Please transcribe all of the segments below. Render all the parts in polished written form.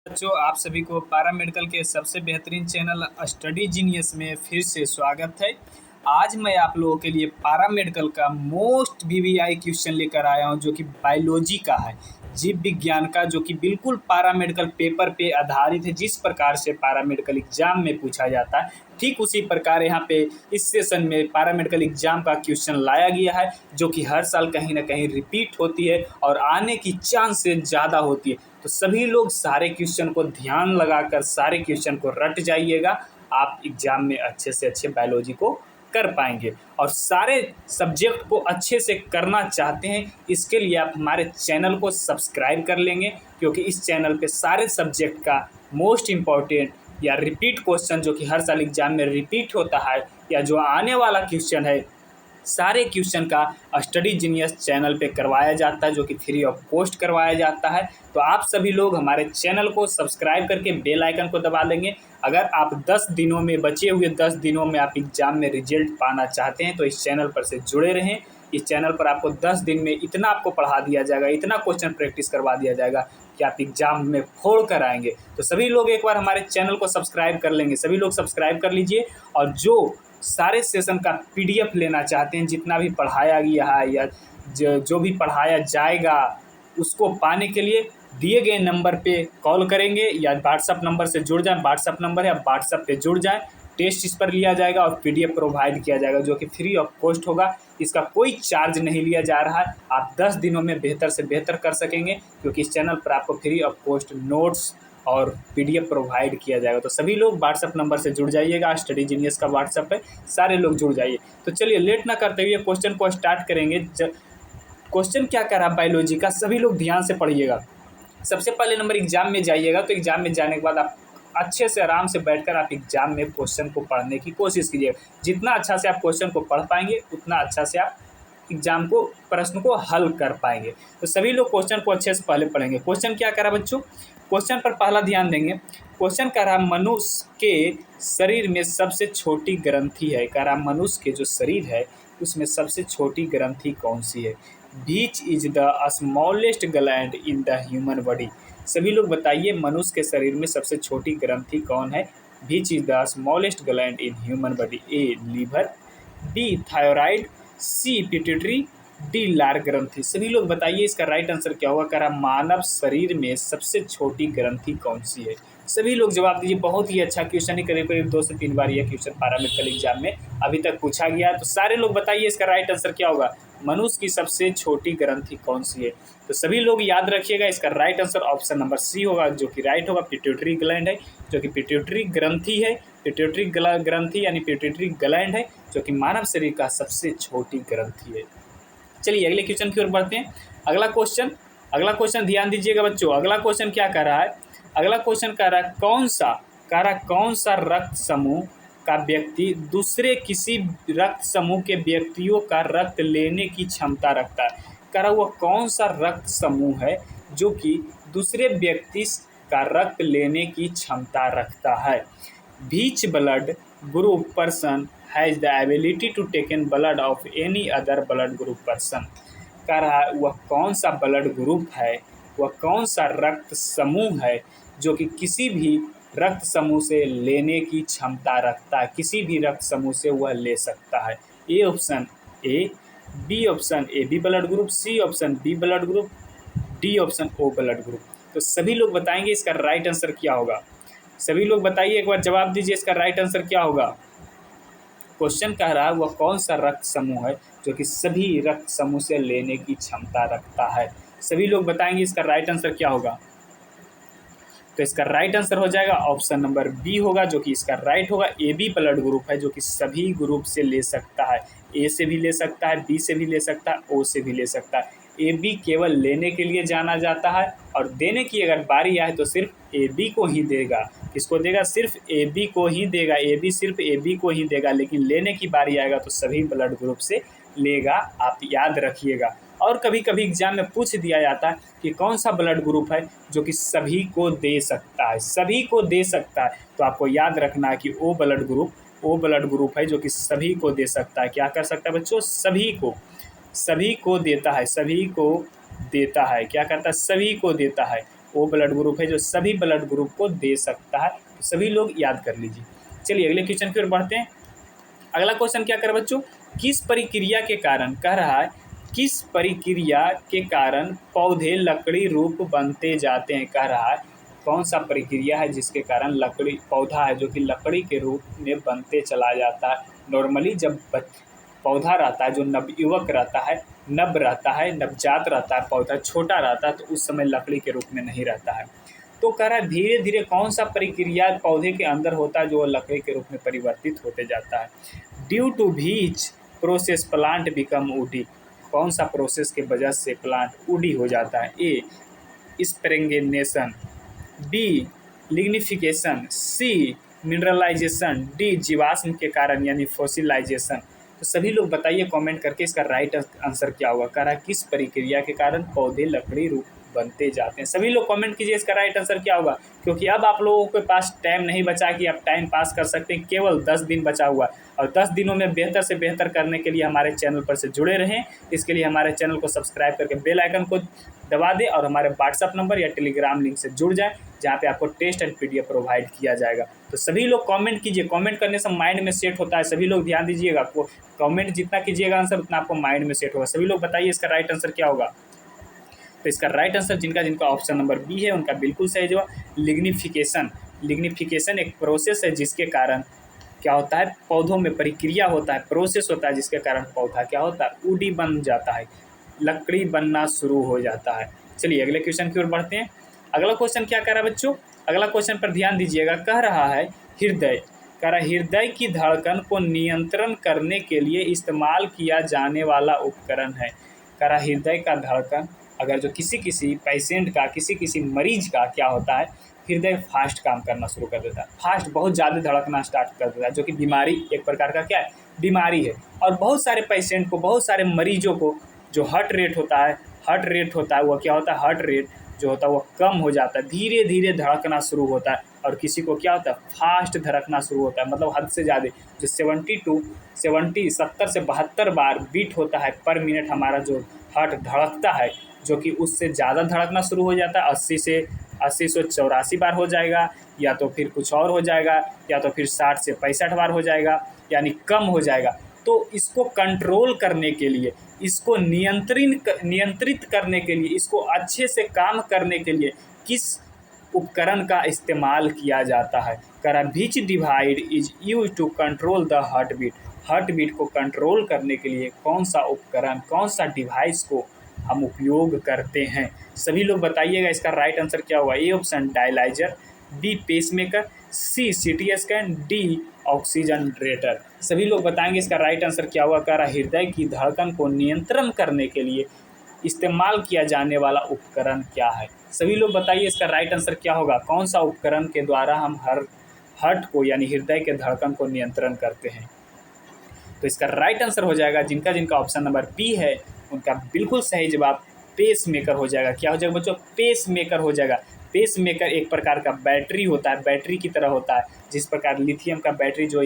बच्चों, आप सभी को पारा मेडिकल के सबसे बेहतरीन चैनल स्टडी जीनियस में फिर से स्वागत है। आज मैं आप लोगों के लिए पारा मेडिकल का मोस्ट वीवीआई क्वेश्चन लेकर आया हूं, जो कि बायोलॉजी का है, जीव विज्ञान का, जो कि बिल्कुल पारा मेडिकल पेपर पे आधारित है। जिस प्रकार से पारा मेडिकल एग्जाम में पूछा जाता है, ठीक उसी प्रकार यहाँ पे इस सेशन में पारा मेडिकल एग्जाम का क्वेश्चन लाया गया है, जो कि हर साल कहीं ना कहीं रिपीट होती है और आने की चांस से ज़्यादा होती है। तो सभी लोग सारे क्वेश्चन को ध्यान लगाकर सारे क्वेश्चन को रट जाइएगा। आप एग्जाम में अच्छे से अच्छे बायोलॉजी को कर पाएंगे और सारे सब्जेक्ट को अच्छे से करना चाहते हैं, इसके लिए आप हमारे चैनल को सब्सक्राइब कर लेंगे, क्योंकि इस चैनल पे सारे सब्जेक्ट का मोस्ट इम्पॉर्टेंट या रिपीट क्वेश्चन, जो कि हर साल एग्जाम में रिपीट होता है, या जो आने वाला क्वेश्चन है, सारे क्वेश्चन का स्टडी जीनियस चैनल पे करवाया जाता है, जो कि फ्री ऑफ कॉस्ट करवाया जाता है। तो आप सभी लोग हमारे चैनल को सब्सक्राइब करके बेल आइकन को दबा देंगे। अगर आप 10 दिनों में, बचे हुए 10 दिनों में आप एग्ज़ाम में रिजल्ट पाना चाहते हैं, तो इस चैनल पर से जुड़े रहें। इस चैनल पर आपको 10 दिन में इतना आपको पढ़ा दिया जाएगा, इतना क्वेश्चन प्रैक्टिस करवा दिया जाएगा कि आप एग्जाम में फोड़ कर आएंगे। तो सभी लोग एक बार हमारे चैनल को सब्सक्राइब कर लेंगे, सभी लोग सब्सक्राइब कर लीजिए। और जो सारे सेशन का पीडीएफ लेना चाहते हैं, जितना भी पढ़ाया गया है या जो भी पढ़ाया जाएगा, उसको पाने के लिए दिए गए नंबर पे कॉल करेंगे या व्हाट्सअप नंबर से जुड़ जाएं। व्हाट्सअप नंबर है, आप व्हाट्सअप पे जुड़ जाएं। टेस्ट इस पर लिया जाएगा और पीडीएफ प्रोवाइड किया जाएगा, जो कि फ्री ऑफ कॉस्ट होगा। इसका कोई चार्ज नहीं लिया जा रहा है। आप 10 दिनों में बेहतर से बेहतर कर सकेंगे, क्योंकि इस चैनल पर आपको फ्री ऑफ कॉस्ट नोट्स और पीडीएफ प्रोवाइड किया जाएगा। तो सभी लोग व्हाट्सअप नंबर से जुड़ जाइएगा। स्टडी जीनियस का व्हाट्सअप है, सारे लोग जुड़ जाइए। तो चलिए लेट ना करते हुए क्वेश्चन को स्टार्ट करेंगे। क्वेश्चन क्या कर रहा है बायोलॉजी का, सभी लोग ध्यान से पढ़िएगा। सबसे पहले नंबर एग्जाम में जाइएगा, तो एग्जाम में जाने के बाद आप अच्छे से आराम से बैठकर आप एग्जाम में क्वेश्चन को पढ़ने की कोशिश कीजिएगा। जितना अच्छा से आप क्वेश्चन को पढ़ पाएंगे, उतना अच्छा से आप एग्जाम को, प्रश्न को हल कर पाएंगे। तो सभी लोग क्वेश्चन को अच्छे से पहले पढ़ेंगे। क्वेश्चन क्या करा बच्चों, क्वेश्चन पर पहला ध्यान देंगे। क्वेश्चन कह रहा मनुष्य के शरीर में सबसे छोटी ग्रंथि है। कह रहा मनुष्य के जो शरीर है उसमें सबसे छोटी ग्रंथि कौन सी है। Which is the smallest gland in the human body. सभी लोग बताइए मनुष्य के शरीर में सबसे छोटी ग्रंथि कौन है। Which is the smallest gland in human body. A liver, B thyroid, C pituitary, D लार ग्रंथि। सभी लोग बताइए इसका राइट आंसर क्या होगा। कह मानव शरीर में सबसे छोटी ग्रंथि कौन सी है। सभी लोग जवाब दीजिए। बहुत ही अच्छा क्वेश्चन है, करीब करीब 2 से 3 बार यह क्वेश्चन पैरामेडिकल एग्जाम में अभी तक पूछा गया। तो सारे लोग बताइए इसका राइट आंसर क्या होगा। मनुष्य की सबसे छोटी ग्रंथि कौन सी है। तो सभी लोग याद रखिएगा, इसका right answer option number C होगा, जो कि राइट होगा। पिट्यूटरी ग्लैंड है, जो कि पिट्यूटरी ग्रंथि है। पिट्यूटरी ग्रंथि यानी पिट्यूटरी ग्लैंड है, जो कि मानव शरीर का सबसे छोटी ग्रंथि है। चलिए अगले क्वेश्चन की ओर बढ़ते हैं। अगला क्वेश्चन ध्यान दीजिएगा बच्चों। अगला क्वेश्चन क्या कह रहा है। अगला क्वेश्चन कह रहा है कौन सा रक्त समूह का व्यक्ति दूसरे किसी रक्त समूह के व्यक्तियों का रक्त लेने की क्षमता रखता है। कह रहा वह कौन सा रक्त समूह है जो कि दूसरे व्यक्ति का रक्त लेने की क्षमता रखता है। Which blood group person has the ability to take in blood of any other blood group person। कह रहा है वह कौन सा ब्लड ग्रुप है, वह कौन सा रक्त समूह है जो कि किसी भी रक्त समूह से लेने की क्षमता रखता है। किसी भी रक्त समूह से वह ले सकता है। A option A, B option A B blood group, C option B blood group, D option O blood group. तो सभी लोग बताएंगे इसका राइट आंसर क्या होगा। सभी लोग बताइए, एक बार जवाब दीजिए इसका राइट आंसर क्या होगा। क्वेश्चन कह रहा है वह कौन सा रक्त समूह है जो कि सभी रक्त समूह से लेने की क्षमता रखता है। सभी लोग बताएंगे इसका राइट आंसर क्या होगा। तो इसका राइट आंसर हो जाएगा ऑप्शन नंबर बी होगा, जो कि इसका राइट होगा। ए बी ब्लड ग्रुप है, जो कि सभी ग्रुप से ले सकता है। ए से भी ले सकता है, बी से भी ले सकता है, ओ से भी ले सकता है। ए बी केवल लेने के लिए जाना जाता है, और देने की अगर बारी आए तो सिर्फ ए बी को ही देगा। किसको देगा, सिर्फ ए बी को ही देगा। ए बी सिर्फ ए बी को ही देगा, लेकिन लेने की बारी आएगा तो सभी ब्लड ग्रुप से लेगा। आप याद रखिएगा। और कभी कभी एग्जाम में पूछ दिया जाता है कि कौन सा ब्लड ग्रुप है जो कि सभी को दे सकता है, सभी को दे सकता है। तो आपको याद रखना है कि ओ ब्लड ग्रुप है जो कि सभी को दे सकता है। क्या कर सकता है बच्चों, सभी को देता है, सभी को देता है। क्या करता है, सभी को देता है। वो ब्लड ग्रुप है जो सभी ब्लड ग्रुप को दे सकता है। तो सभी लोग याद कर लीजिए। चलिए अगले क्वेश्चन की ओर बढ़ते हैं। अगला क्वेश्चन क्या कर बच्चों, किस प्रक्रिया के कारण, कह रहा है किस प्रक्रिया के कारण पौधे लकड़ी रूप बनते जाते हैं। कह रहा है कौन सा प्रक्रिया है जिसके कारण लकड़ी पौधा है जो कि लकड़ी के रूप में बनते चला जाता है। नॉर्मली जब पौधा रहता है, जो नवयुवक रहता है, नव रहता है, नवजात रहता है, पौधा छोटा रहता है, तो उस समय लकड़ी के रूप में नहीं रहता है। तो कह रहा है धीरे धीरे कौन सा प्रक्रिया पौधे के अंदर होता है जो लकड़ी के रूप में परिवर्तित होते जाता है। Due to which process plant become woody. कौन सा प्रोसेस के वजह से प्लांट वुडी हो जाता है। ए स्प्रेंगनेशन, बी लिग्निफिकेशन, सी मिनरलाइजेशन, डी जीवाश्म के कारण यानी फॉसिलाइजेशन। तो सभी लोग बताइए कमेंट करके इसका राइट आंसर क्या होगा। कह रहा है किस प्रक्रिया के कारण पौधे लकड़ी रूप बनते जाते हैं। सभी लोग कमेंट कीजिए इसका राइट आंसर क्या होगा, क्योंकि अब आप लोगों के पास टाइम नहीं बचा कि आप टाइम पास कर सकते हैं। केवल 10 दिन बचा हुआ, और 10 दिनों में बेहतर से बेहतर करने के लिए हमारे चैनल पर से जुड़े रहें। इसके लिए हमारे चैनल को सब्सक्राइब करके बेल आइकन को दबा दें और हमारे व्हाट्सअप नंबर या टेलीग्राम लिंक से जुड़ जाएं, जहाँ पे आपको टेस्ट एंड पीडीएफ प्रोवाइड किया जाएगा। तो सभी लोग कमेंट कीजिए, कमेंट करने से माइंड में सेट होता है। सभी लोग ध्यान दीजिएगा, आपको कमेंट जितना कीजिएगा आंसर उतना आपको माइंड में सेट होगा। सभी लोग बताइए इसका राइट आंसर क्या होगा। तो इसका राइट आंसर जिनका जिनका ऑप्शन नंबर बी है उनका बिल्कुल सही जवाब लिग्निफिकेशन। लिग्निफिकेशन एक प्रोसेस है जिसके कारण क्या होता है, पौधों में प्रक्रिया होता है, प्रोसेस होता है जिसके कारण पौधा क्या होता है, वुडी बन जाता है, लकड़ी बनना शुरू हो जाता है। चलिए अगले क्वेश्चन की ओर बढ़ते हैं। अगला क्वेश्चन क्या कह रहा है बच्चों, अगला क्वेश्चन पर ध्यान दीजिएगा। कह रहा है हृदय, कह रहा है हृदय की धड़कन को नियंत्रण करने के लिए इस्तेमाल किया जाने वाला उपकरण है। कह रहा है हृदय का धड़कन अगर जो किसी पेशेंट का, किसी मरीज का क्या होता है, हृदय फास्ट काम करना शुरू कर देता है, फास्ट बहुत ज़्यादा धड़कना स्टार्ट कर देता है, जो कि बीमारी एक प्रकार का क्या है, बीमारी है। और बहुत सारे पेशेंट को, बहुत सारे मरीजों को जो हार्ट रेट होता है वो क्या होता है, हार्ट रेट जो होता है वो कम हो जाता है, धीरे धीरे धड़कना शुरू होता है। और किसी को क्या होता है, फास्ट धड़कना शुरू होता है, मतलब हद से ज़्यादा, जो 70 से 72 बार बीट होता है पर मिनट हमारा जो हार्ट धड़कता है, जो कि उससे ज़्यादा धड़कना शुरू हो जाता है। 80 से 84 बार हो जाएगा, या तो फिर कुछ और हो जाएगा, या तो फिर 60 से 65 बार हो जाएगा, यानी कम हो जाएगा। तो इसको कंट्रोल करने के लिए, इसको नियंत्रित करने के लिए, इसको अच्छे से काम करने के लिए किस उपकरण का इस्तेमाल किया जाता है। करा which device is used to control the heart beat. Heart beat को कंट्रोल करने के लिए कौन सा उपकरण, कौन सा डिवाइस को हम उपयोग करते हैं। सभी लोग बताइएगा इसका राइट आंसर क्या होगा। A option dialyser, B pacemaker, C CT scan, D ऑक्सीजनरेटर। सभी लोग बताएंगे इसका राइट आंसर क्या होगा। कह रहा हृदय की धड़कन को नियंत्रण करने के लिए इस्तेमाल किया जाने वाला उपकरण क्या है। सभी लोग बताइए इसका राइट आंसर क्या होगा। कौन सा उपकरण के द्वारा हम हार्ट को यानी हृदय के धड़कन को नियंत्रण करते हैं। तो इसका राइट आंसर हो जाएगा जिनका जिनका ऑप्शन नंबर बी है उनका बिल्कुल सही जवाब पेस मेकर हो जाएगा। क्या हो जाएगा बच्चों, पेस मेकर हो जाएगा। पेस मेकर एक प्रकार का बैटरी होता है, बैटरी की तरह होता है। जिस प्रकार लिथियम का बैटरी जो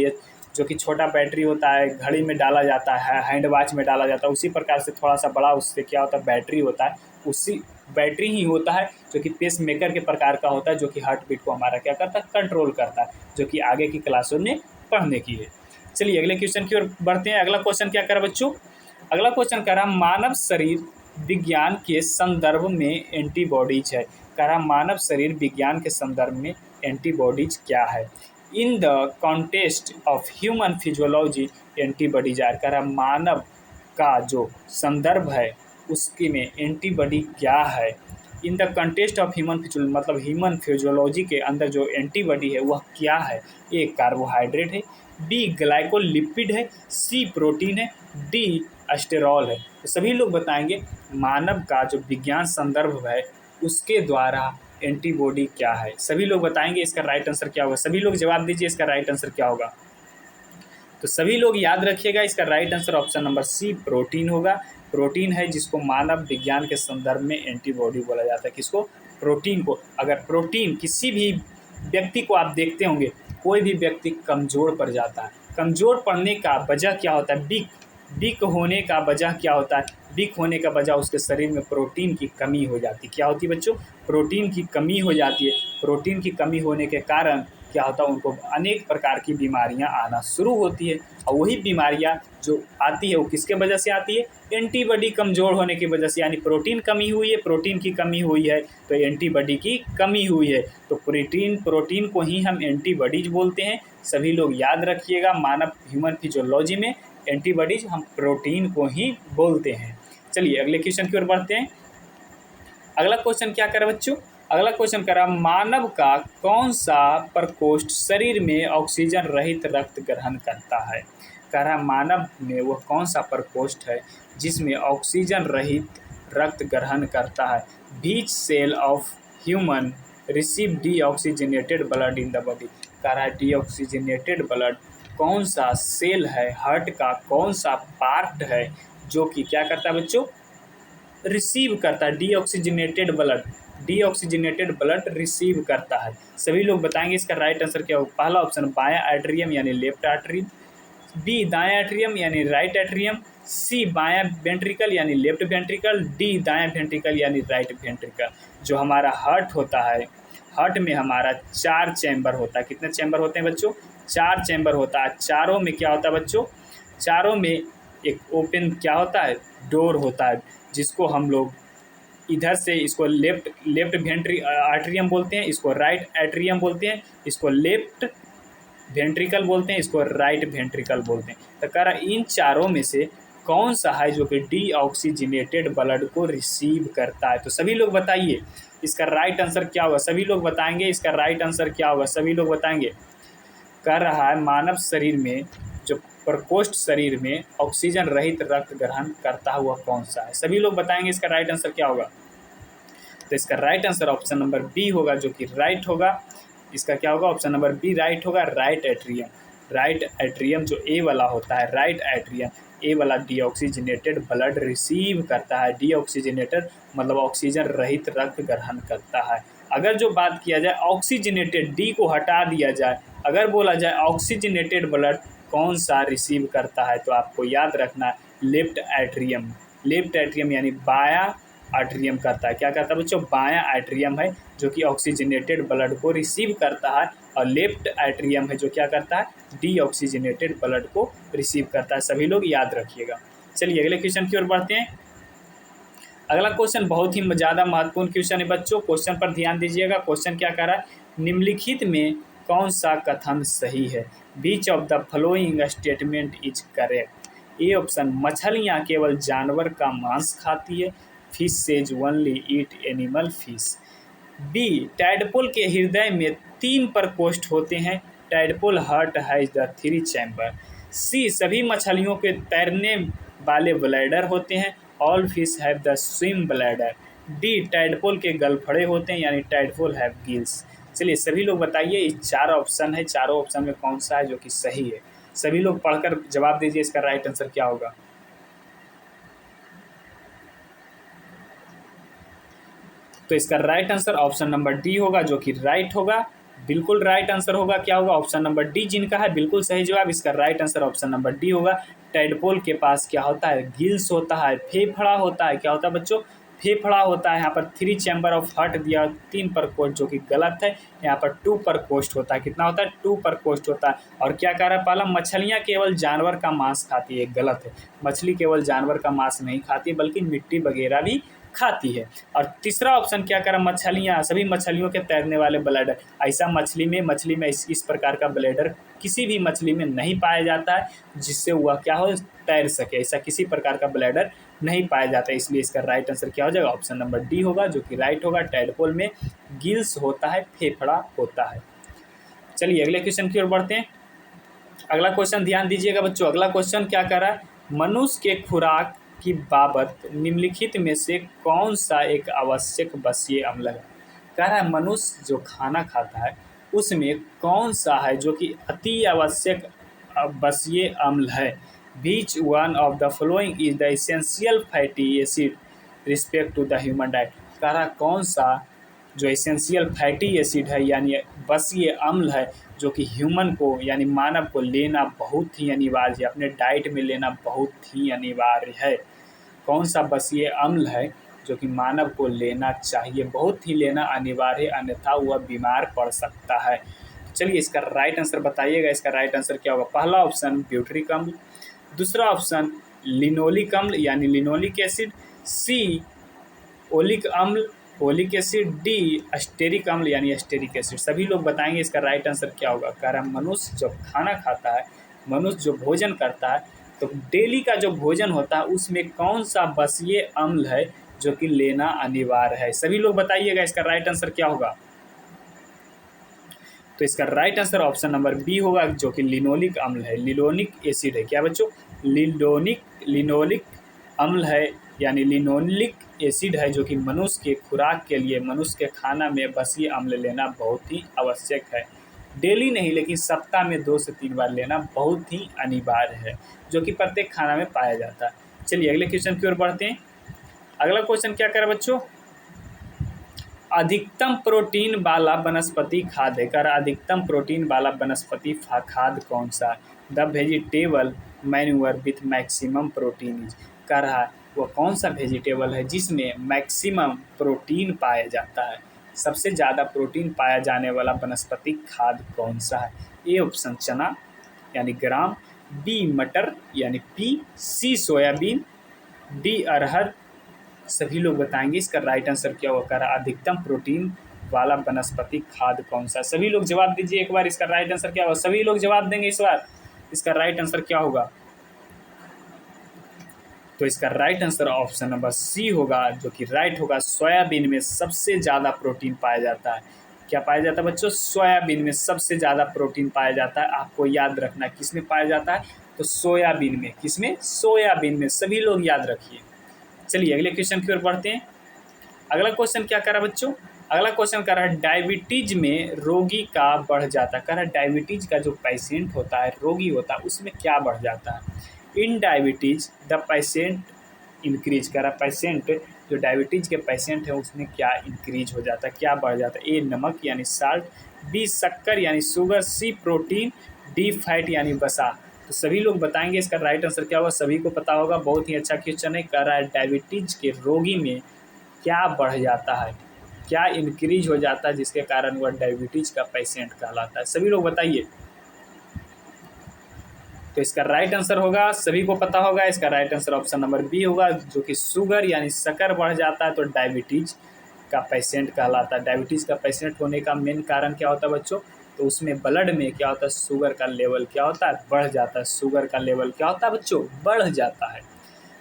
कि छोटा बैटरी होता है, घड़ी में डाला जाता है, हैंड वॉच में डाला जाता है, उसी प्रकार से थोड़ा सा बड़ा उससे क्या होता है, बैटरी होता है। उसी बैटरी ही होता है जो कि पेस मेकर के प्रकार का होता है, जो कि हार्ट बीट को हमारा क्या करता है, कंट्रोल करता है, जो कि आगे की क्लासों में पढ़ने की है। चलिए अगले क्वेश्चन की ओर बढ़ते हैं। अगला क्वेश्चन क्या करा बच्चों, अगला क्वेश्चन करा मानव शरीर विज्ञान के संदर्भ में एंटीबॉडीज है। करा मानव शरीर विज्ञान के संदर्भ में एंटीबॉडीज क्या है। In the context of human physiology antibodies are. करा मानव का जो संदर्भ है उसके में एंटीबॉडी क्या है। In the contest of human physiology मतलब ह्यूमन फिजियोलॉजी के अंदर जो एंटीबॉडी है वह क्या है। ए कार्बोहाइड्रेट है, बी ग्लाइकोलिपिड है, सी प्रोटीन है, डी एस्टेरॉल है। तो सभी लोग बताएंगे मानव का जो विज्ञान संदर्भ है उसके द्वारा एंटीबॉडी क्या है। सभी लोग बताएंगे इसका राइट आंसर क्या होगा। सभी लोग जवाब दीजिए इसका राइट आंसर क्या होगा। तो सभी लोग याद रखिएगा इसका right answer option number C protein होगा। प्रोटीन है जिसको मानव विज्ञान के संदर्भ में एंटीबॉडी बोला जाता है। किसको, प्रोटीन को। अगर प्रोटीन किसी भी व्यक्ति को आप देखते होंगे, कोई भी व्यक्ति कमज़ोर पड़ जाता है। कमज़ोर पड़ने का वजह क्या होता है, वीक होने का वजह क्या होता है, वीक होने का वजह उसके शरीर में प्रोटीन की कमी हो जाती है। क्या होती है बच्चों? प्रोटीन की कमी हो जाती है। प्रोटीन की कमी होने के कारण क्या होता है, उनको अनेक प्रकार की बीमारियां आना शुरू होती है। और वही बीमारियां जो आती है वो किसके वजह से आती है? एंटीबॉडी कमज़ोर होने की वजह से। यानी प्रोटीन कमी हुई है, प्रोटीन की कमी हुई है तो एंटीबॉडी की कमी हुई है। तो प्रोटीन को ही हम एंटीबॉडीज बोलते हैं। सभी लोग याद रखिएगा, मानव ह्यूमन फिजियोलॉजी में एंटीबॉडीज हम प्रोटीन को ही बोलते हैं। चलिए अगले क्वेश्चन की ओर बढ़ते हैं। अगला क्वेश्चन क्या करा बच्चों? अगला क्वेश्चन करा, मानव का कौन सा प्रकोष्ठ शरीर में ऑक्सीजन रहित रक्त ग्रहण करता है? कह रहा मानव में वो कौन सा प्रकोष्ठ है जिसमें ऑक्सीजन रहित रक्त ग्रहण करता है? Which cell of human receive deoxygenated blood in the body. कह रहा है डीऑक्सीजनेटेड ब्लड कौन सा सेल है, हार्ट का कौन सा पार्ट है जो कि क्या करता है बच्चों? रिसीव करता है deoxygenated blood. Deoxygenated blood receive करता है। सभी लोग बताएंगे इसका राइट आंसर क्या होगा। पहला ऑप्शन बायां एट्रियम यानी लेफ्ट एट्रियम, बी दायां एट्रियम यानी राइट एट्रियम, सी बायां वेंट्रिकल यानी लेफ्ट वेंट्रिकल, डी दायां वेंट्रिकल यानी राइट वेंट्रिकल। जो हमारा हार्ट होता है, हार्ट में हमारा 4 चैम्बर होता है। कितने चैम्बर होते हैं बच्चों? 4 चैम्बर होता है। चारों में क्या होता है बच्चों? चारों में एक ओपन क्या होता है? डोर होता है, जिसको हम लोग इधर से इसको लेफ्ट आर्ट्रियम बोलते हैं, इसको राइट एट्रियम बोलते हैं, इसको लेफ्ट वेंट्रिकल बोलते हैं, इसको राइट वेंट्रिकल बोलते हैं। तो कह रहा इन चारों में से कौन सा है जो कि डीऑक्सीजनेटेड ब्लड को रिसीव करता है? तो सभी लोग बताइए इसका राइट आंसर क्या होगा। सभी लोग बताएंगे इसका राइट आंसर क्या होगा। सभी लोग बताएंगे। कह रहा है मानव शरीर में जो प्रकोष्ठ शरीर में ऑक्सीजन रहित रक्त ग्रहण करता हुआ कौन सा है? सभी लोग बताएंगे इसका राइट आंसर क्या होगा। तो इसका right answer option number B होगा, जो कि राइट होगा। इसका क्या होगा? ऑप्शन नंबर बी राइट होगा, राइट एट्रियम। राइट एट्रियम जो ए वाला होता है, राइट एट्रियम ए वाला डीऑक्सीजनेटेड ब्लड रिसीव करता है। डीऑक्सीजनेटेड मतलब ऑक्सीजन रहित रक्त ग्रहण करता है। अगर जो बात किया जाए ऑक्सीजनेटेड, डी को हटा दिया जाए, अगर बोला जाए ऑक्सीजनेटेड ब्लड कौन सा रिसीव करता है, तो आपको याद रखना है लेफ्ट एट्रियम। लेफ्ट एट्रियम यानी बायां आर्ट्रियम करता है। क्या करता है बच्चों? बायां आर्ट्रियम है जो कि ऑक्सीजनेटेड ब्लड को रिसीव करता है, और लेफ्ट एट्रियम है जो क्या करता है? डीऑक्सीजनेटेड ब्लड को रिसीव करता है। सभी लोग याद रखिएगा। चलिए अगले क्वेश्चन की ओर बढ़ते हैं। अगला क्वेश्चन बहुत ही ज़्यादा महत्वपूर्ण क्वेश्चन है बच्चों, क्वेश्चन पर ध्यान दीजिएगा। क्वेश्चन क्या कह रहा है? निम्नलिखित में कौन सा कथन सही है? Which of the following statement is correct. A option, मछलियाँ केवल जानवर का मांस खाती है। Fish says only eat animal fish. B, tadpole के हृदय में 3 प्रकोष्ठ होते हैं। Tadpole heart has the 3 chamber. C, सभी मछलियों के तैरने वाले ब्लैडर होते हैं। All fish have the swim bladder. D, tadpole के गलफड़े होते हैं, यानी टैडपोल हैव गिल्स। चलिए सभी लोग बताइए, इस 4 ऑप्शन है, चारों ऑप्शन में कौन सा है जो कि सही है? सभी लोग पढ़कर जवाब दीजिए इसका राइट आंसर क्या होगा। तो इसका right answer option number D होगा, जो कि राइट होगा, बिल्कुल राइट आंसर होगा। क्या होगा? ऑप्शन नंबर डी जिनका है बिल्कुल सही जवाब। इसका right answer option number D होगा। टैडपोल के पास क्या होता है? गिल्स होता है, फेफड़ा होता है। क्या होता है बच्चों? फेफड़ा होता है। यहाँ पर 3 चैम्बर ऑफ हार्ट दिया, 3 प्रकोष्ठ, जो कि गलत है। यहाँ पर 2 प्रकोष्ठ होता है। कितना होता है? 2 प्रकोष्ठ होता है। और क्या कह रहा है पहला? मछलियाँ केवल जानवर का मांस खाती है, गलत है। मछली केवल जानवर का मांस नहीं खाती बल्कि मिट्टी वगैरह भी खाती है। और तीसरा ऑप्शन क्या करा? मछलियाँ, सभी मछलियों के तैरने वाले ब्लैडर। ऐसा मछली में इस प्रकार का ब्लैडर किसी भी मछली में नहीं पाया जाता है जिससे वह क्या हो? तैर सके। ऐसा किसी प्रकार का ब्लैडर नहीं पाया जाता है। इसलिए इसका राइट आंसर क्या हो जाएगा? ऑप्शन नंबर डी होगा, जो कि राइट होगा। टैडपोल में गिल्स होता है, फेफड़ा होता है। चलिए अगले क्वेश्चन की ओर बढ़ते हैं। अगला क्वेश्चन ध्यान दीजिएगा बच्चों। अगला क्वेश्चन क्या कर रहा है? मनुष्य के खुराक की बाबत निम्नलिखित में से कौन सा एक आवश्यक बसीय अम्ल है? कह रहा है मनुष्य जो खाना खाता है उसमें कौन सा है जो कि अति आवश्यक बसीय अम्ल है? Which one of the following is the essential fatty acid respect to the human diet. कह रहा कौन सा जो एसेंशियल फैटी एसिड है यानी बसीय अम्ल है जो कि ह्यूमन को यानी मानव को लेना बहुत ही अनिवार्य है, अपने डाइट में लेना बहुत ही अनिवार्य है। कौन सा बसीय अम्ल है जो कि मानव को लेना चाहिए, बहुत ही लेना अनिवार्य है, अन्यथा वह बीमार पड़ सकता है। चलिए इसका राइट आंसर बताइएगा। इसका राइट आंसर क्या होगा? पहला ऑप्शन ब्यूटरिक अम्ल, दूसरा ऑप्शन लिनोलिक अम्ल यानी लिनोलिक एसिड, सी ओलिक अम्ल ओलिक एसिड, डी अस्टेरिक अम्ल यानी अस्टेरिक एसिड। सभी लोग बताएंगे इसका राइट आंसर क्या होगा। कह रहा मनुष्य जब खाना खाता है, मनुष्य जो भोजन करता है, तो डेली का जो भोजन होता है उसमें कौन सा बसीय अम्ल है जो कि लेना अनिवार्य है। सभी लोग बताइएगा इसका राइट आंसर क्या होगा। तो इसका right answer option number B होगा जो कि लिनोलिक अम्ल है, लिनोलिक एसिड है। क्या बच्चों? लिनोलिक अम्ल है यानी लिनोलिक एसिड है जो कि मनुष्य के खुराक के लिए, मनुष्य के खाना में बसीय अम्ल लेना बहुत ही आवश्यक है। डेली नहीं लेकिन सप्ताह में 2 से 3 बार लेना बहुत ही अनिवार्य है, जो कि प्रत्येक खाना में पाया जाता है। चलिए अगले क्वेश्चन की ओर बढ़ते हैं। अगला क्वेश्चन क्या करे बच्चों? अधिकतम प्रोटीन वाला वनस्पति खाद्य कर, अधिकतम प्रोटीन वाला वनस्पति खाद्य कौन सा है? The vegetable manure with maximum protein is. कह रहा है वो कौन सा वेजिटेबल है जिसमें मैक्सिमम प्रोटीन पाया जाता है, सबसे ज़्यादा प्रोटीन पाया जाने वाला वनस्पति खाद्य कौन सा है? ए ऑप्शन चना यानी ग्राम, बी मटर यानी पी, सी सोयाबीन, डी अरहर। सभी लोग बताएंगे इसका राइट आंसर क्या होगा। अधिकतम प्रोटीन वाला वनस्पति खाद्य कौन सा? सभी लोग जवाब दीजिए एक बार, इसका राइट आंसर क्या होगा। सभी लोग जवाब देंगे इस बार, इसका राइट आंसर क्या होगा। तो इसका right answer option number C होगा जो कि राइट होगा। सोयाबीन में सबसे ज़्यादा प्रोटीन पाया जाता है। क्या पाया जाता है बच्चों? सोयाबीन में सबसे ज़्यादा प्रोटीन पाया जाता है। आपको याद रखना किस में पाया जाता है, तो सोयाबीन में। किस में? सोयाबीन में। सभी लोग याद रखिए। चलिए अगले क्वेश्चन की ओर बढ़ते हैं। अगला क्वेश्चन क्या कर रहा है बच्चों? अगला क्वेश्चन कर रहा है डायबिटीज में रोगी का बढ़ जाता है। कह रहा है डायबिटीज का जो पेशेंट होता है, रोगी होता है, उसमें क्या बढ़ जाता है? In diabetes the patient increase. कह रहा है पेशेंट जो डायबिटीज के पेशेंट है उसमें क्या इंक्रीज हो जाता है, क्या बढ़ जाता है? ए नमक यानी साल्ट, बी शक्कर यानी शुगर, सी प्रोटीन, डी फैट यानी वसा। तो सभी लोग बताएंगे इसका राइट आंसर क्या होगा। सभी को पता होगा, बहुत ही अच्छा क्वेश्चन है। कह रहा है डायबिटीज के रोगी में क्या बढ़ जाता है, क्या इंक्रीज हो जाता है जिसके कारण वह डायबिटीज का पेशेंट कहलाता है। सभी लोग बताइए। तो इसका राइट आंसर होगा, सभी को पता होगा, इसका right answer option number B होगा जो कि शुगर यानी शक्कर बढ़ जाता है तो डायबिटीज का पेशेंट कहलाता है। डायबिटीज का पेशेंट होने का मेन कारण क्या होता है बच्चों? तो उसमें ब्लड में क्या होता है? शुगर का लेवल क्या होता है? बढ़ जाता है। शुगर का लेवल क्या होता है बच्चों? बढ़ जाता है।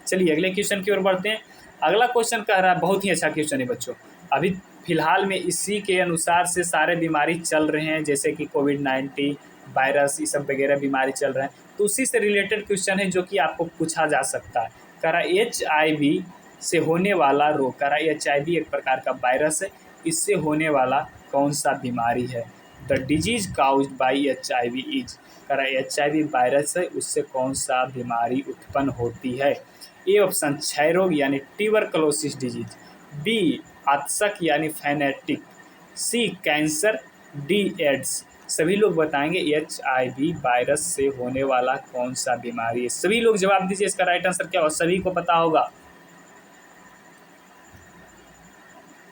चलिए अगले क्वेश्चन की ओर बढ़ते हैं। अगला क्वेश्चन कह रहा है, बहुत ही अच्छा क्वेश्चन है बच्चों। अभी फिलहाल में इसी के अनुसार से सारे बीमारी चल रहे हैं, जैसे कि कोविड-19 वायरस, ये सब वगैरह बीमारी चल रहे हैं, तो उसी से रिलेटेड क्वेश्चन है जो कि आपको पूछा जा सकता है। कह रहा है HIV से होने वाला रोग। कह रहा है HIV एक प्रकार का वायरस है, इससे होने वाला कौन सा बीमारी है? The disease caused by HIV is. कह रहा है HIV वायरस है, उससे कौन सा बीमारी उत्पन्न होती है? ए ऑप्शन क्षय रोग यानी ट्यूबरकुलोसिस डिजीज, बी आतशक यानी फैनेटिक, सी कैंसर, डी एड्स। सभी लोग बताएंगे HIV वायरस से होने वाला कौन सा बीमारी है। सभी लोग जवाब दीजिए, इसका राइट आंसर क्या होगा। सभी को पता होगा।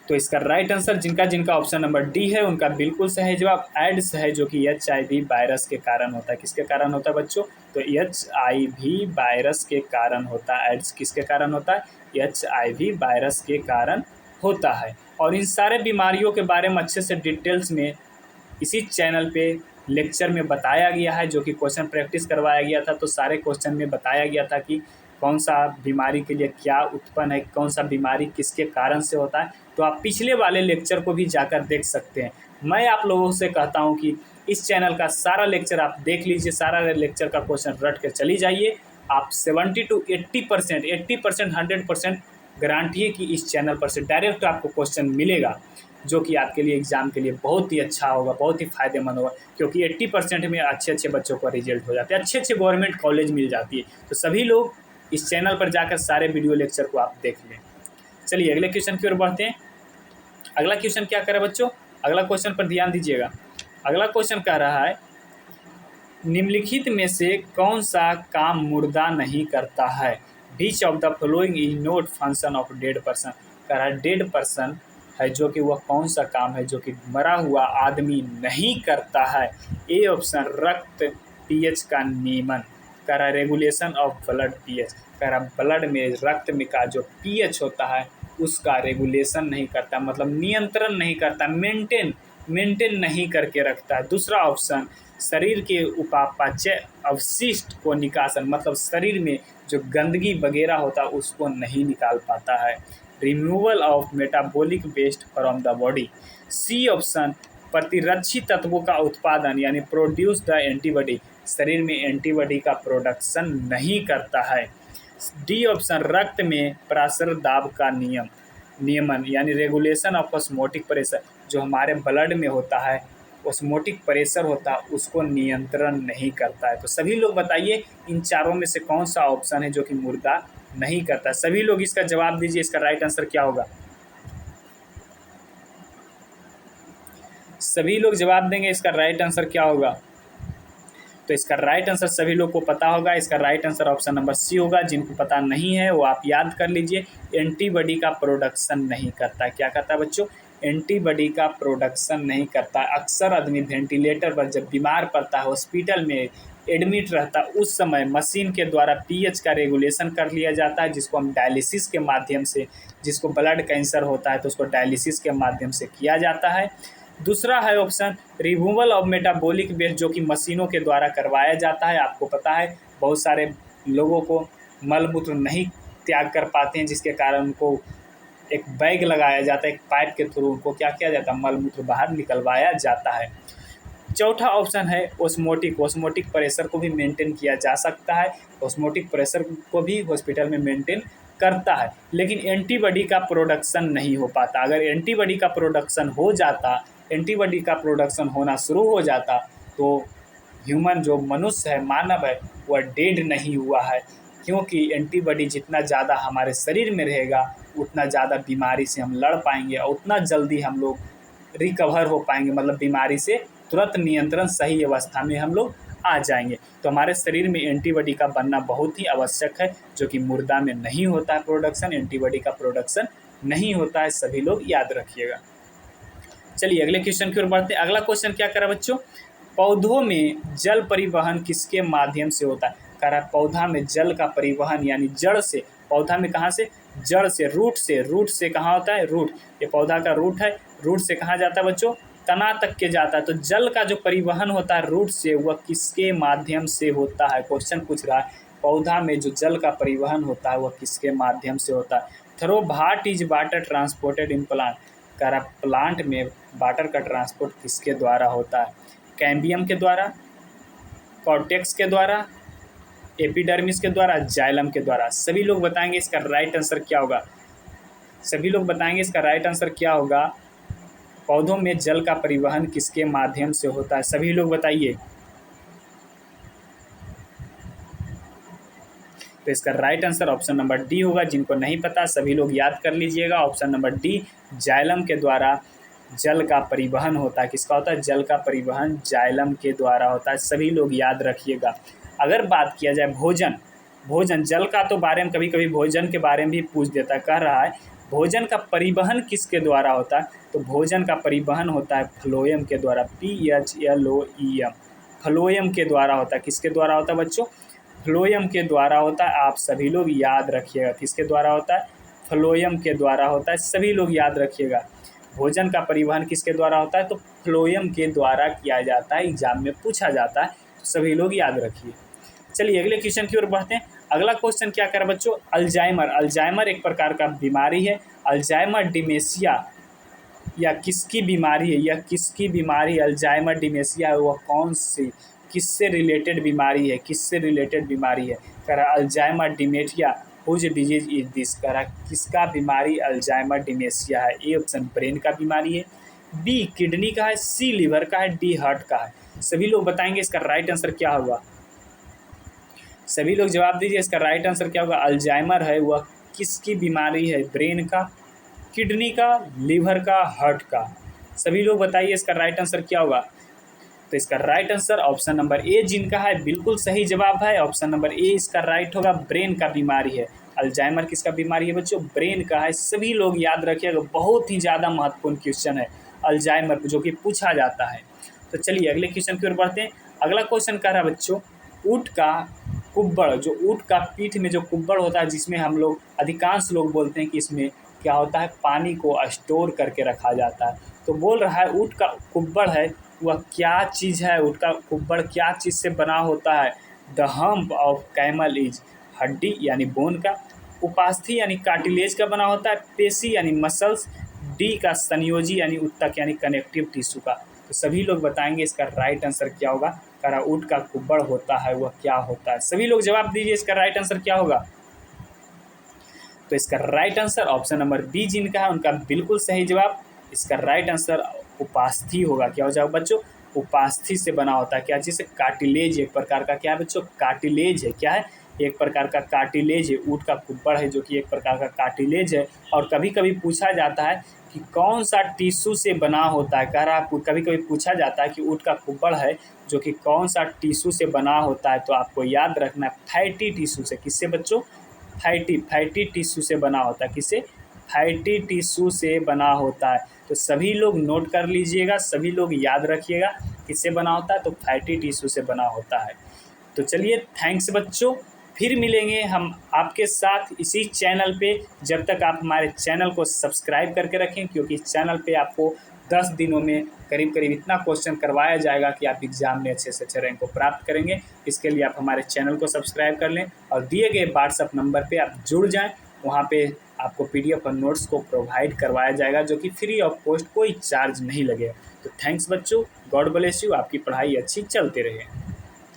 तो इसका राइट आंसर जिनका जिनका ऑप्शन नंबर डी है उनका बिल्कुल सही जवाब एड्स है, जो कि HIV वायरस के कारण होता है। किसके कारण होता है बच्चों? तो HIV वायरस के कारण होता है। एड्स किसके कारण होता है? HIV वायरस के कारण होता है। और इन सारे बीमारियों के बारे में अच्छे से डिटेल्स में इसी चैनल पे लेक्चर में बताया गया है, जो कि क्वेश्चन प्रैक्टिस करवाया गया था। तो सारे क्वेश्चन में बताया गया था कि कौन सा बीमारी के लिए क्या उत्पन्न है, कौन सा बीमारी किसके कारण से होता है। तो आप पिछले वाले लेक्चर को भी जाकर देख सकते हैं। मैं आप लोगों से कहता हूं कि इस चैनल का सारा लेक्चर आप देख लीजिए, सारा लेक्चर का क्वेश्चन रट कर चली जाइए। आप 70 to 80%, 80%, 100% गारंटी है कि इस चैनल पर से डायरेक्ट आपको क्वेश्चन मिलेगा, जो कि आपके लिए एग्ज़ाम के लिए बहुत ही अच्छा होगा, बहुत ही फ़ायदेमंद होगा। क्योंकि 80% में अच्छे अच्छे बच्चों का रिजल्ट हो जाते हैं, अच्छे अच्छे गवर्नमेंट कॉलेज मिल जाती है। तो सभी लोग इस चैनल पर जाकर सारे वीडियो लेक्चर को आप देख लें। चलिए अगले क्वेश्चन की ओर बढ़ते हैं। अगला क्वेश्चन क्या करें बच्चों? अगला क्वेश्चन पर ध्यान दीजिएगा। अगला क्वेश्चन कह रहा है निम्नलिखित में से कौन सा काम मुर्दा नहीं करता है? Which of the following is not function of dead person. कह रहा डेड पर्सन है जो कि वह कौन सा काम है जो कि मरा हुआ आदमी नहीं करता है। ए ऑप्शन रक्त पीएच का नियमन। कह रहा रेगुलेशन ऑफ ब्लड पीएच। कह रहा ब्लड में रक्त में का जो पीएच होता है उसका रेगुलेशन नहीं करता, मतलब नियंत्रण नहीं करता, मेंटेन नहीं करके रखता है। दूसरा ऑप्शन शरीर के उपापचय अवशिष्ट को निकासन, मतलब शरीर में जो गंदगी वगैरह होता है उसको नहीं निकाल पाता है। Removal of metabolic waste from the body. C option प्रतिरक्षी तत्वों का उत्पादन यानी प्रोड्यूस द एंटीबॉडी, शरीर में एंटीबॉडी का प्रोडक्शन नहीं करता है। डी ऑप्शन रक्त में प्राशर दाब का नियमन यानी रेगुलेशन ऑफ ऑस्मोटिक प्रेशर, जो हमारे ब्लड में होता है ऑस्मोटिक प्रेशर होता है उसको नियंत्रण नहीं करता है। तो सभी लोग बताइए इन चारों में से कौन सा ऑप्शन है जो कि मुर्दा नहीं करता। सभी लोग इसका जवाब दीजिए, इसका राइट आंसर क्या होगा। सभी लोग जवाब देंगे, इसका राइट आंसर क्या होगा। तो इसका राइट आंसर सभी लोग को पता होगा, इसका right answer option number C होगा। जिनको पता नहीं है वो आप याद कर लीजिए, एंटीबॉडी का प्रोडक्शन नहीं करता। क्या करता है बच्चों, एंटीबॉडी का प्रोडक्शन नहीं करता। अक्सर आदमी वेंटिलेटर पर जब बीमार पड़ता है, हॉस्पिटल में एडमिट रहता है, उस समय मशीन के द्वारा पीएच का रेगुलेशन कर लिया जाता है, जिसको हम डायलिसिस के माध्यम से, जिसको ब्लड कैंसर होता है तो उसको डायलिसिस के माध्यम से किया जाता है। दूसरा है option removal of metabolic waste, जो कि मशीनों के द्वारा करवाया जाता है। आपको पता है बहुत सारे लोगों को मलमूत्र नहीं त्याग कर पाते हैं, जिसके कारण उनको एक बैग लगाया जाता है, एक पाइप के थ्रू उनको क्या किया जाता है, मलमूत्र बाहर निकलवाया जाता है। चौथा ऑप्शन है ऑस्मोटिक प्रेशर को भी मेंटेन किया जा सकता है, ऑस्मोटिक प्रेशर को भी हॉस्पिटल में मेंटेन करता है, लेकिन एंटीबॉडी का प्रोडक्शन नहीं हो पाता। अगर एंटीबॉडी का प्रोडक्शन हो जाता, एंटीबॉडी का प्रोडक्शन होना शुरू हो जाता तो ह्यूमन जो मनुष्य है, मानव है, वह डेड नहीं हुआ है, क्योंकि एंटीबॉडी जितना ज़्यादा हमारे शरीर में रहेगा उतना ज़्यादा बीमारी से हम लड़ पाएंगे और उतना जल्दी हम लोग रिकवर हो पाएंगे, मतलब बीमारी से तुरंत नियंत्रण सही अवस्था में हम लोग आ जाएंगे। तो हमारे शरीर में एंटीबॉडी का बनना बहुत ही आवश्यक है, जो कि मुर्दा में नहीं होता है प्रोडक्शन, एंटीबॉडी का प्रोडक्शन नहीं होता है, सभी लोग याद रखिएगा। चलिए अगले क्वेश्चन की ओर बढ़ते हैं। अगला क्वेश्चन क्या करा बच्चों, पौधों में जल परिवहन किसके माध्यम से होता है। कह रहा है पौधा में जल का परिवहन यानी जड़ से, पौधा में कहाँ से, जड़ से, रूट से कहाँ होता है, रूट, ये पौधा का रूट है, रूट से कहाँ जाता है बच्चों, तना तक के जाता है। तो जल का जो परिवहन होता है रूट से, वह किसके माध्यम से होता है। क्वेश्चन पूछ रहा है पौधा में जो जल का परिवहन होता है वह किसके माध्यम से होता है। Through what is water transported in plant. कह रहा प्लांट में वाटर का ट्रांसपोर्ट किसके द्वारा होता है, कैम्बियम के द्वारा, कॉर्टेक्स के द्वारा, एपिडर्मिस के द्वारा, जाइलम के द्वारा। सभी लोग बताएंगे इसका राइट आंसर क्या होगा। सभी लोग बताएंगे इसका राइट आंसर क्या होगा। पौधों में जल का परिवहन किसके माध्यम से होता है, सभी लोग बताइए। तो इसका right answer option number D होगा। जिनको नहीं पता सभी लोग याद कर लीजिएगा, ऑप्शन नंबर डी, जाइलम के द्वारा जल का परिवहन होता है। किसका होता है, जल का परिवहन जाइलम के द्वारा होता है, सभी लोग याद रखिएगा। अगर बात किया जाए भोजन जल का, तो बारे में कभी कभी भोजन के बारे में भी पूछ देता है। कह रहा है भोजन का परिवहन किसके द्वारा होता है, तो भोजन का परिवहन होता है फ्लोएम के द्वारा, PHLOEM, फ्लोएम के द्वारा होता है। किसके द्वारा होता है बच्चों, फ्लोएम के द्वारा होता है। आप सभी लोग याद रखिएगा किसके द्वारा होता है, फ्लोएम के द्वारा होता है, सभी लोग याद रखिएगा। भोजन का परिवहन किसके द्वारा होता है, तो फ्लोएम के द्वारा किया जाता है, एग्जाम में पूछा जाता है, तो सभी लोग याद रखिए। चलिए अगले क्वेश्चन की ओर बढ़ते हैं। अगला क्वेश्चन क्या कर बच्चों, अल्जाइमर एक प्रकार का बीमारी है। अल्जाइमर डिमेंशिया या किसकी बीमारी है, यह किसकी बीमारी, अल्जाइमर डिमेंशिया वह कौन सी, किससे रिलेटेड बीमारी है, किससे रिलेटेड बीमारी है। कह रहा Alzheimer dementia whose disease is this. कह रहा किसका बीमारी अल्जाइमर डिमेंशिया है। ए ऑप्शन ब्रेन का बीमारी है, बी किडनी का है, सी लिवर का है, डी हार्ट का है। सभी लोग बताएंगे इसका राइट आंसर क्या होगा। सभी लोग जवाब दीजिए, इसका राइट आंसर क्या होगा। अल्जाइमर है वह किसकी बीमारी है, ब्रेन का, किडनी का, लीवर का, हार्ट का। सभी लोग बताइए इसका राइट आंसर क्या होगा। तो इसका right answer option number A जिनका है बिल्कुल सही जवाब है, ऑप्शन नंबर ए इसका राइट होगा, ब्रेन का बीमारी है। अल्जाइमर किसका बीमारी है बच्चों? ब्रेन का है। सभी लोग याद रखिएगा, बहुत ही ज़्यादा महत्वपूर्ण क्वेश्चन है अल्जाइमर जो कि पूछा जाता है। तो चलिए अगले क्वेश्चन की ओर बढ़ते हैं। अगला क्वेश्चन कह रहा है बच्चों, ऊँट का कुब्बड़, जो ऊँट का पीठ में जो कुब्बड़ होता है, जिसमें हम लोग अधिकांश लोग बोलते हैं कि इसमें क्या होता है, पानी को स्टोर करके रखा जाता है। तो बोल रहा है ऊँट का कुब्बड़ है वह क्या चीज़ है? ऊँट का कुब्बड़ क्या चीज़ से बना होता है? The hump of camel is हड्डी यानी बोन का, उपास्थि यानी कार्टिलेज का बना होता है, पेशी यानी मसल्स, डी का संयोजी यानी उत्तक यानी कनेक्टिव टिश्यू का। तो सभी लोग बताएंगे इसका राइट आंसर क्या होगा। करा ऊँट का कुब्बड़ होता है वह क्या होता है? सभी लोग जवाब दीजिए, इसका राइट आंसर क्या होगा? तो इसका right answer option number B जिनका है उनका बिल्कुल सही जवाब। इसका राइट आंसर उपास्थि होगा। क्या हो जाएगा बच्चों? उपास्थि से बना होता है। क्या जिसे कार्टिलेज, एक प्रकार का क्या है बच्चों? कार्टिलेज है। क्या है? एक प्रकार का कार्टिलेज है। ऊँट का कुब्बड़ है जो कि एक प्रकार का कार्टिलेज है। और कभी कभी पूछा जाता है कि कौन सा टिश्यू से बना होता है। कह रहा है कभी कभी पूछा जाता है कि ऊँट का कुब्बड़ है जो कि कौन सा टिश्यू से बना होता है। तो आपको याद रखना है फैटी टिश्यू से। किससे बच्चों? फैटी टिश्यू से बना होता है। किससे? फैटी टिश्यू से बना होता है। तो सभी लोग नोट कर लीजिएगा, सभी लोग याद रखिएगा किससे बना होता है। तो फैटी टिश्यू से बना होता है। तो चलिए थैंक्स बच्चों, फिर मिलेंगे हम आपके साथ इसी चैनल पे। जब तक आप हमारे चैनल को सब्सक्राइब करके रखें, क्योंकि इस चैनल पे आपको 10 दिनों में करीब करीब इतना क्वेश्चन करवाया जाएगा कि आप एग्जाम में अच्छे से अच्छे रैंक को प्राप्त करेंगे। इसके लिए आप हमारे चैनल को सब्सक्राइब कर लें और दिए गए व्हाट्सएप नंबर पे आप जुड़ जाएं। वहाँ पे आपको PDF और नोट्स को प्रोवाइड करवाया जाएगा जो कि फ्री ऑफ कॉस्ट, कोई चार्ज नहीं लगेगा। तो थैंक्स बच्चों, गॉड ब्लेस यू, आपकी पढ़ाई अच्छी चलते रहे।